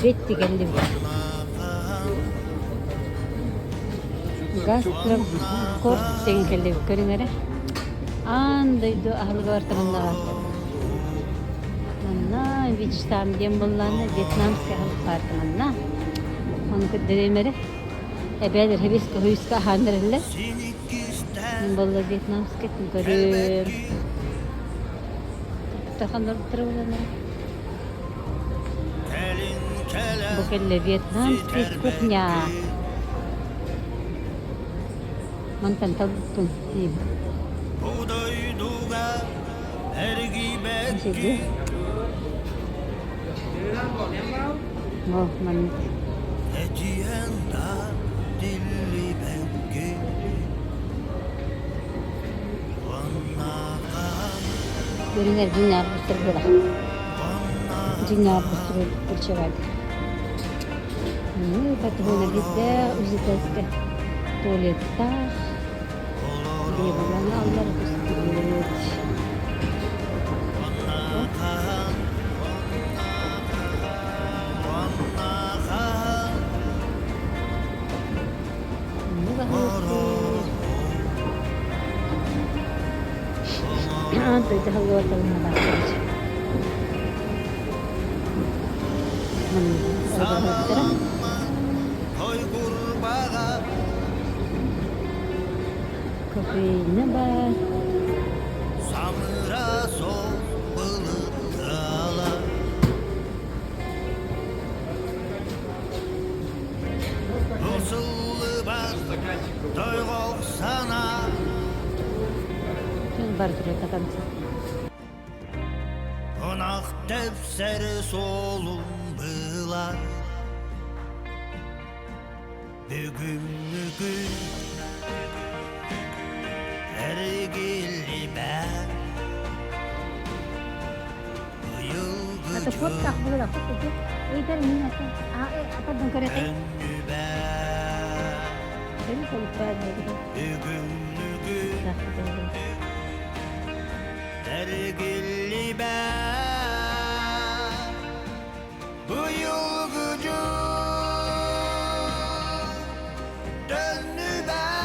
Betti geldi. Gastro kort sen geldi. Körünere. Andaydı ahlı vartanında var. Anna Vietnam diyen bunlarla Vietnamski ahlı vartanında. Onu kıdırımere. Ebeler hebiska huyska handırırlar. Bolla Vietnamski görür. Takanlar tırıvlanır. Bu kelle Vietnamski kuknya. Mantan tabutun. Sige. Oh, manit. Görünür dünya bastır bırak. Dünya bastır kurçever. Patron bizde uzatırsa tuvalette. Diye bana Allah razı olsun. Itu hal tahu mana saja. Kopi nabah. Bardır takan. Konak tefseri solun bılar. Bugün ergili ben. Bu yıl Atau pot tak boleh dapat itu. Itu ni apa? Apa dong kereta? Ini kalau berada gitu. Ergili ben. Bu yıl gücü döndü ben.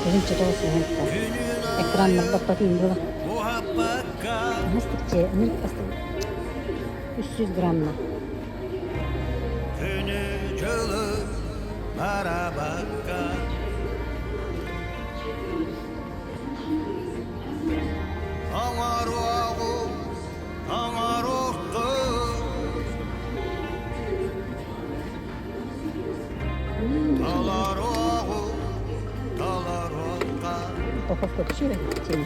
Bizim çocuğa sahipta. Ekranla bakayım burada. Nasıl ki? Milk pasta. 300 gramla. Para bakar. Pokok kecil sini.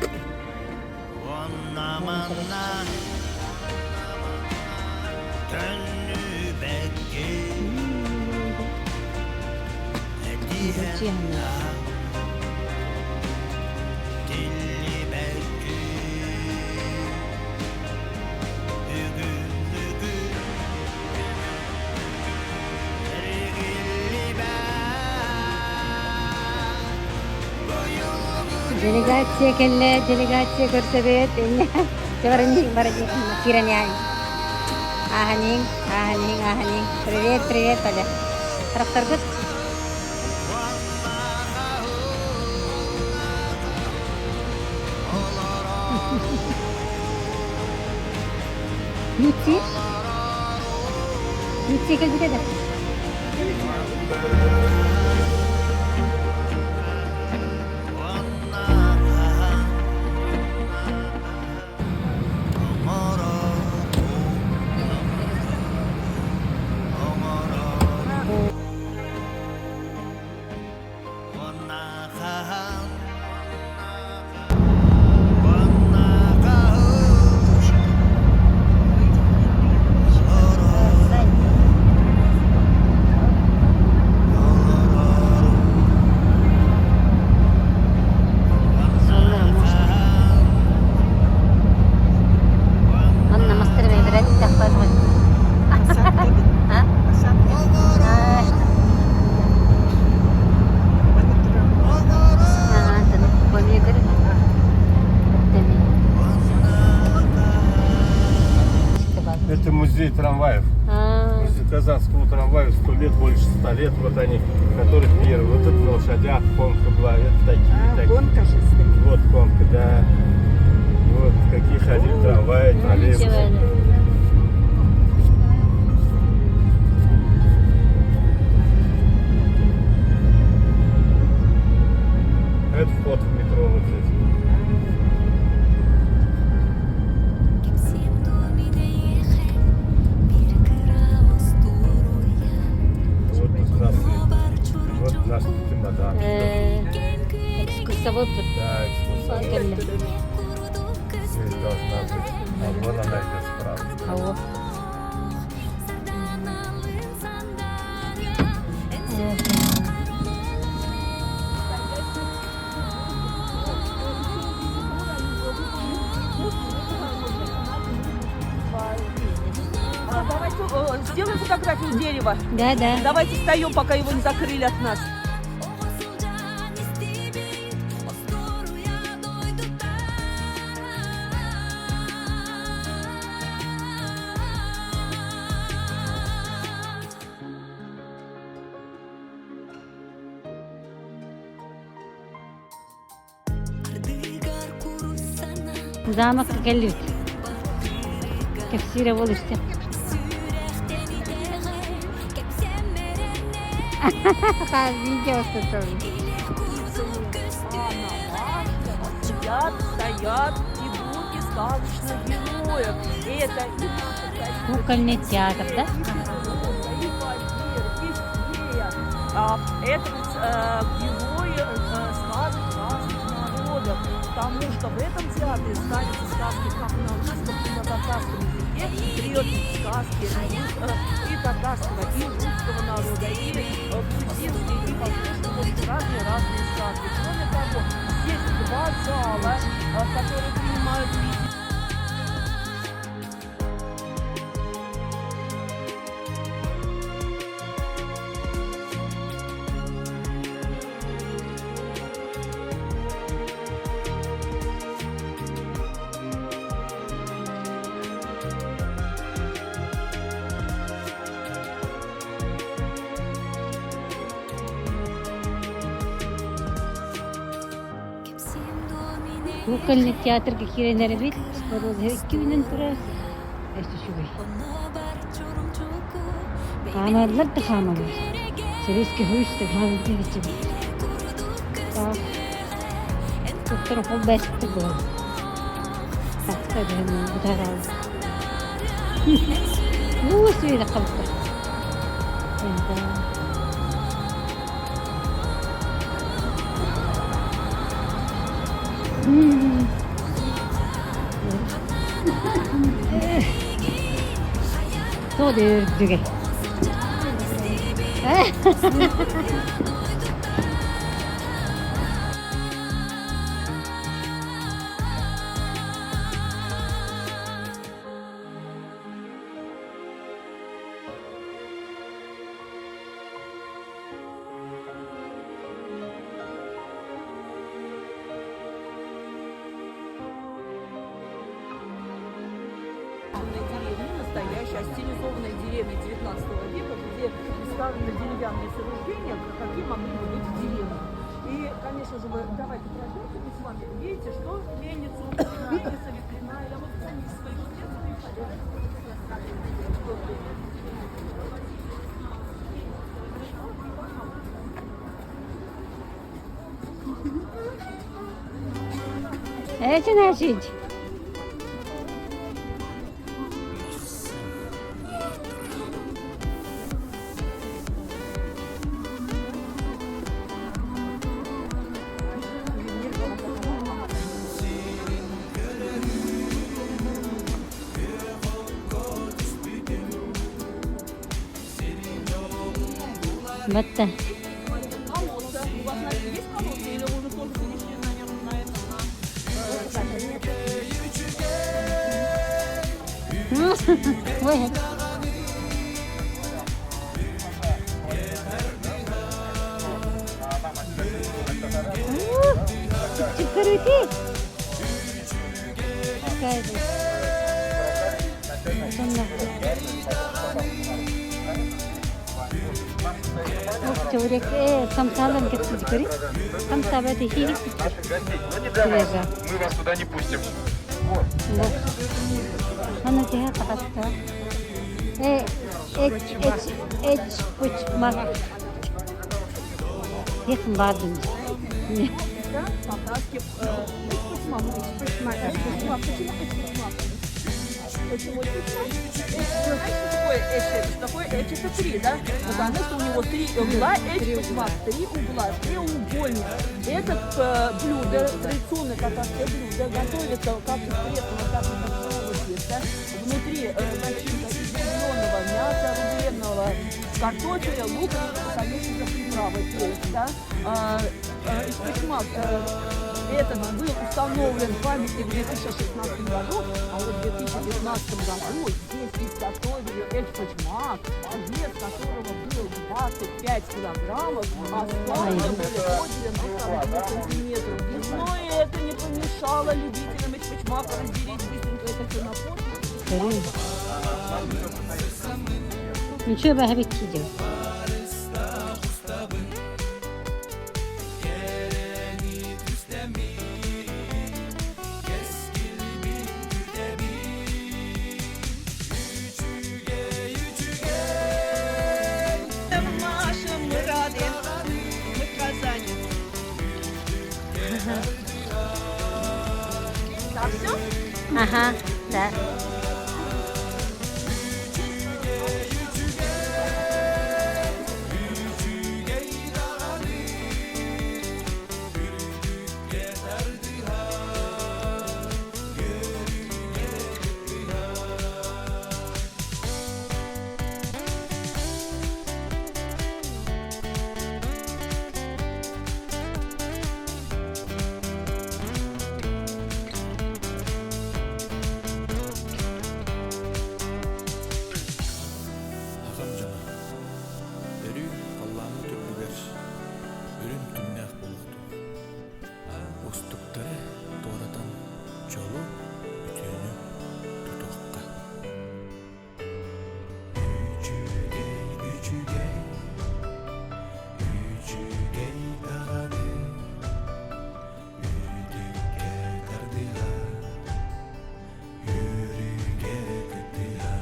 Делегация көрсөбөт эмне жабарынын барыгы киренияй аханин привет Оля тараптарбыз Ютси келбитеди трамваев. А, Казанскому трамваю 100 лет, больше 100 лет. Вот они, которые первые. Вот это на лошадях конка была. Это такие. Гонка же стоит. Вот конка, да. Вот какие ходили трамваи, троллейбусы. ничего. Это вход в метро вот здесь. Вот тут нас, вот наш чемодан. Экскурсовод тут. Да, экскурсовод. Келли. Здесь должна быть. А вон она идет справа. А вот. Давайте сделаем фотографию дерева. Да, да. Давайте встаем, пока его не закрыли от нас. Замок келли. Кефсире болушты. Ха, видео что-то. Стоят фигурки сказочных героев. Это Кукольный театр, да? это герои сказок разных народов. Потому что в этом театре ставятся сказки как на русском и на татарском языке, древние сказки и татарского, и русского народа, и грузинские, и восточные, разные сказки. Кроме того, есть два зала, которые принимают зрителей. Кукольный театр киренер бит. Спород хеккинен тура. Эсте шугай. Хамарлар да хамарлар. Советский хүйстө хамарлар гэж. Доктор Холберт гоо. Тахтадан удараа. Үгүй да қалтай. Эндаそうでるけ。Настоящая стилизованная деревня 19 века, где представлены деревянные сооружения, какие могли бы быть в деревне. И, конечно же, давайте пройдемте мы с вами. Видите, что мельницу, мельница ветряная. Я вот цените свои Это значит. Батта. У вас есть колодцы или вы уже только перешли на нем на это? Ой. Чикарики. Какая-то. Örek samsalın gitsin görü. Samsa böyle hiç Сережа. Мы вас туда не пустим. Bana diye kapattı. Bıçmak. Yakın vardım. Да, по-казахски Почему такое это такое это три, да? Потому что у него три угла, три угла, треугольник. Это блюдо, традиционное казахское блюдо, готовится как из пресного, так и копченого теста. Внутри начинка из зеленого мяса, рубленного, картофеля, лука, конечно, приправы, перец, да? Этот был установлен памятник в 2016 году, а вот в 2015 году здесь изготовили эльфачмак, вес которого был 25 килограммов, а складно были поделен на сантиметров. Но это не помешало любителям эльфачмака разделить быстренько это все на порции. Ничего, я habe ich Так, все? Ага, да. Ағам жана, өрі қалланы түрбігер, өрін күннәқ болуқты. Остықтары торатан жолу үтені тұтуққа. Үчүгей дағады, үрдікке тардыға, үріге күттіға.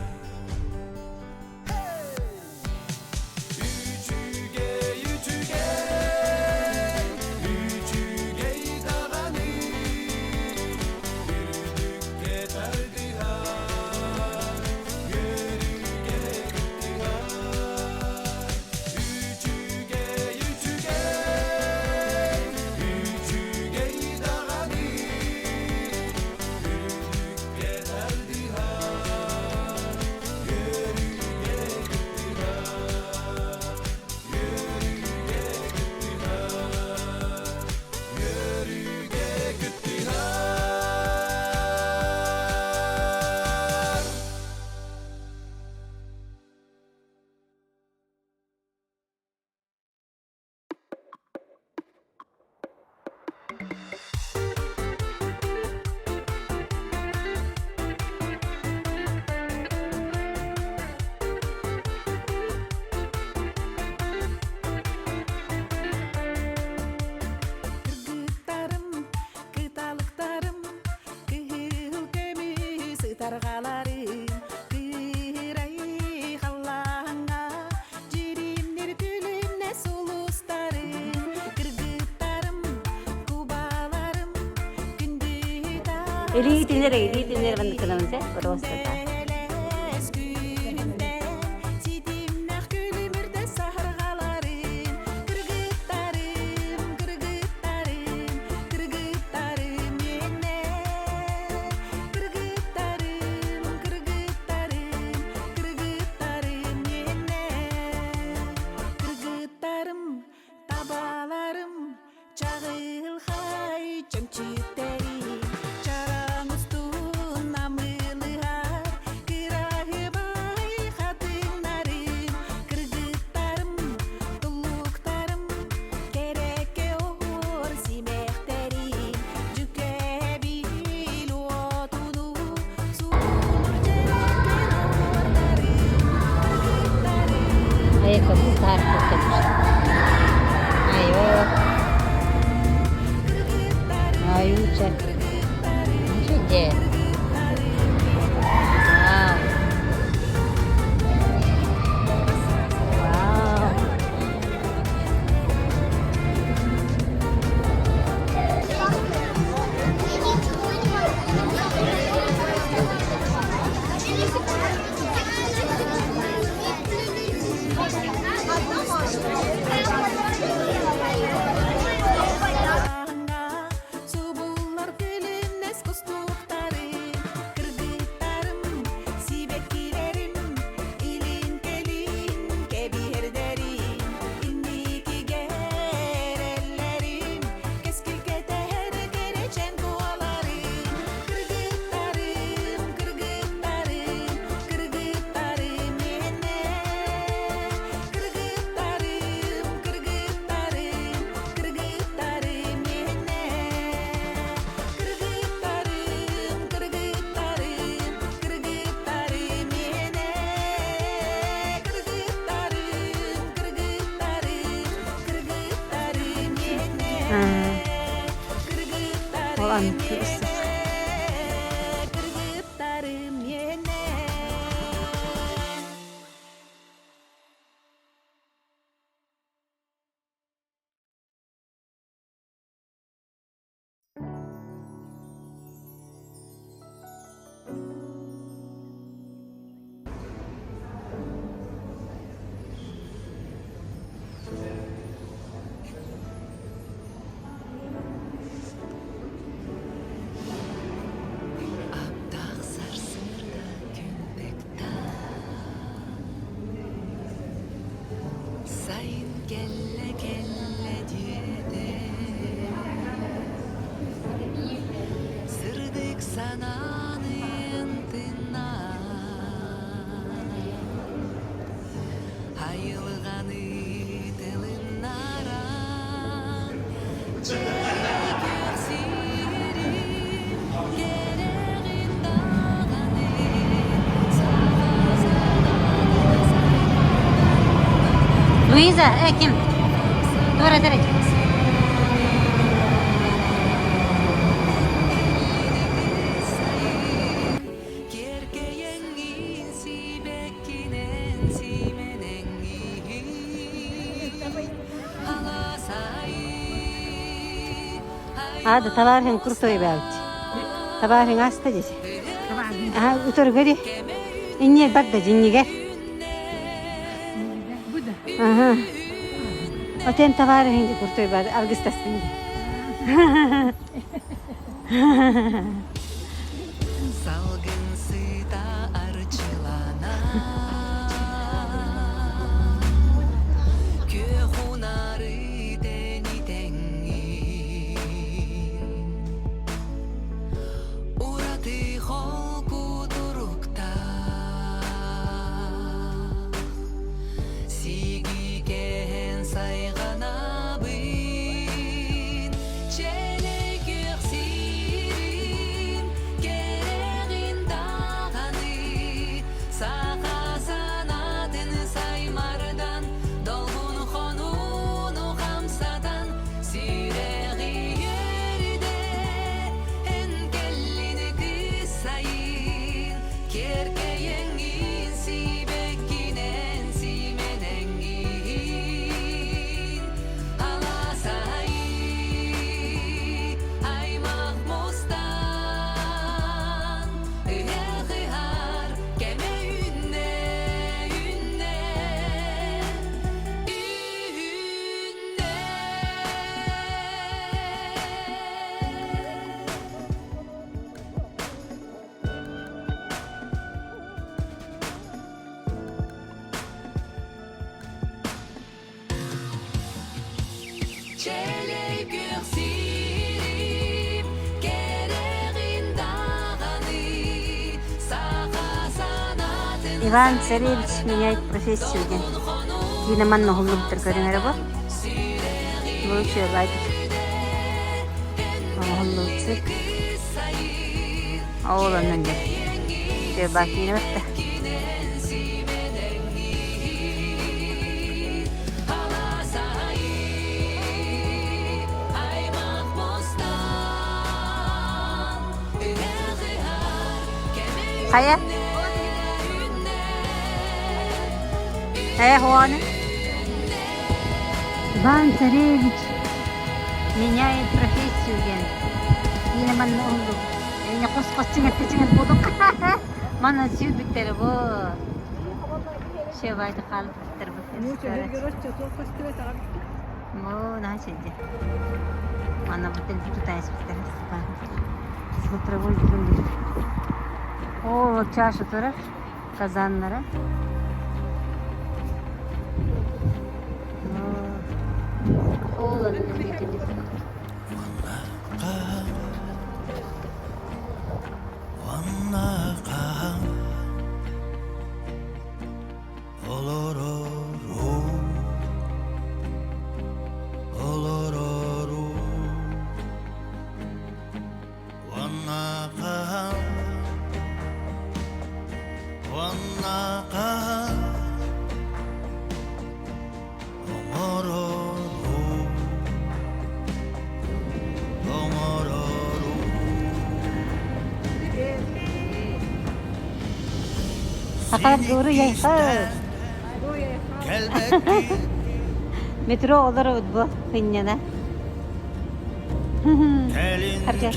Targalarım, kırayı hallanga, cirimler gülümne sulustarım, kırgıtlarım, kubalarım, gündüda. Eli dinler bana kılımızı. Burası da. Deles günümde, sidimnah gülümürde sahrgalarım, kırgıtlarım, yine. Tabalarım, çağıl hay, çömçütleri, çaran ustun namılıhar, kırahı bay kadınlarım, kırgıtlarım, tulluklarım, kereke olur simekterim, cüke bil otunu, sunur cerken ordarım, kırgıtlarım. Ayakkabı tarif etmiş. Olan Kırgıtlarım yene. Sayın kelle kelle diye sırdık sananın tına hayılganı tılınlara göksirim gereğin dağını Luisa, Kim? Dora derece. Hadi tavarın kurtoyu belki. Tavarın hasta diyecek. Aha, otur gari. İnye bak da cinniye. Aha. Oten tavarın hindi kurtoyu belki. Algıstasın. Salgınsı da arçılana Köhunarı deni dengin Uğradı holku durukta Sigi gehen saygana bin Çele göksirim gereğin dağını Sağa sanatın saymardan Dolgun konunu hamsadan Süreği yerde engellini kısayın Kerkeyen insi bekkinen simenengin Alasayı ay mahmustan Ehehar keme ünne ünne Çele göksirim gereğin dağını Sağa sanatın Иван Царевич меняет профессию. Yine manna hullu bitir görünür bu. Bu şey baydı. Ama hullu bitir. Oğlanın da. Şey bak yine bitti. ay mahmustan Ehehar keme Kaya. Хуан. Иван Царевич меняет профессию. Yine manna hullu. Yine kos çiğnet bulduk. Manna süt bitir bu. Şey baydı kalıp bitir bu. Bu ne şeydi? Manna bitir tutayız bitir. Смотрю, вон. О, чаша турар. Kazanlara. Oğlanın büyüdüğünü. Wannaqa olororo olororo wannaqa wannaqa olororo Hakar guru yayka. Metro olur bu kınyana. Herkes.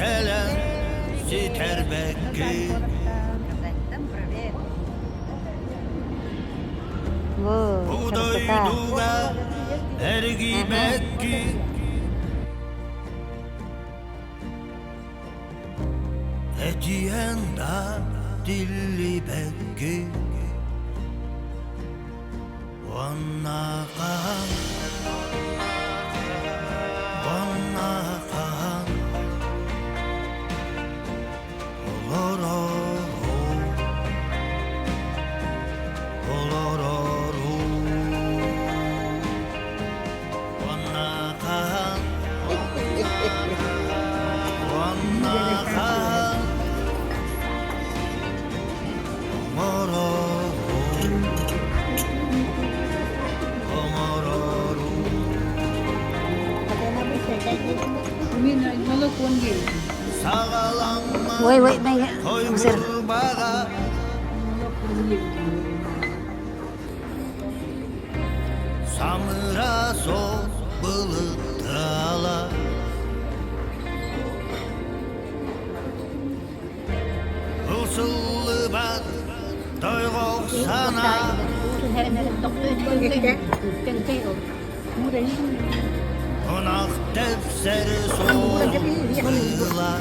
Bu krasota. Etiyenda dilli bekki Vannakan Vannakan Oloro Oloro Vannakan Vannakan Woi, may Mesir. Samıraso bılıtala Usullı bat doyğuk sana Onak tefseri soğuklar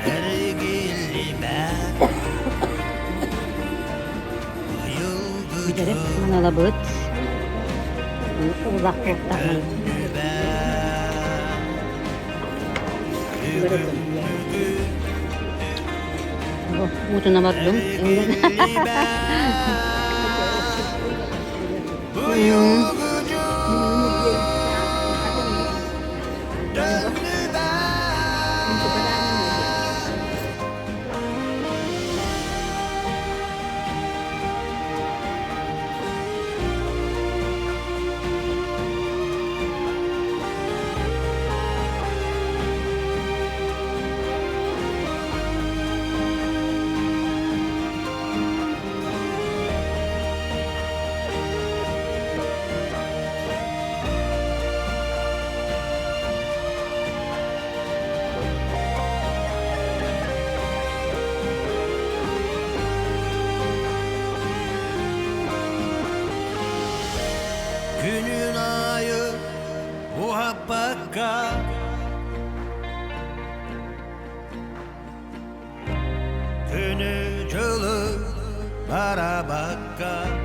Ergili ben Giderek mengalabut. Ulak ulak. Oh, butuh nama belum? Günün ayı muhabbaka Günü cılı bara bakka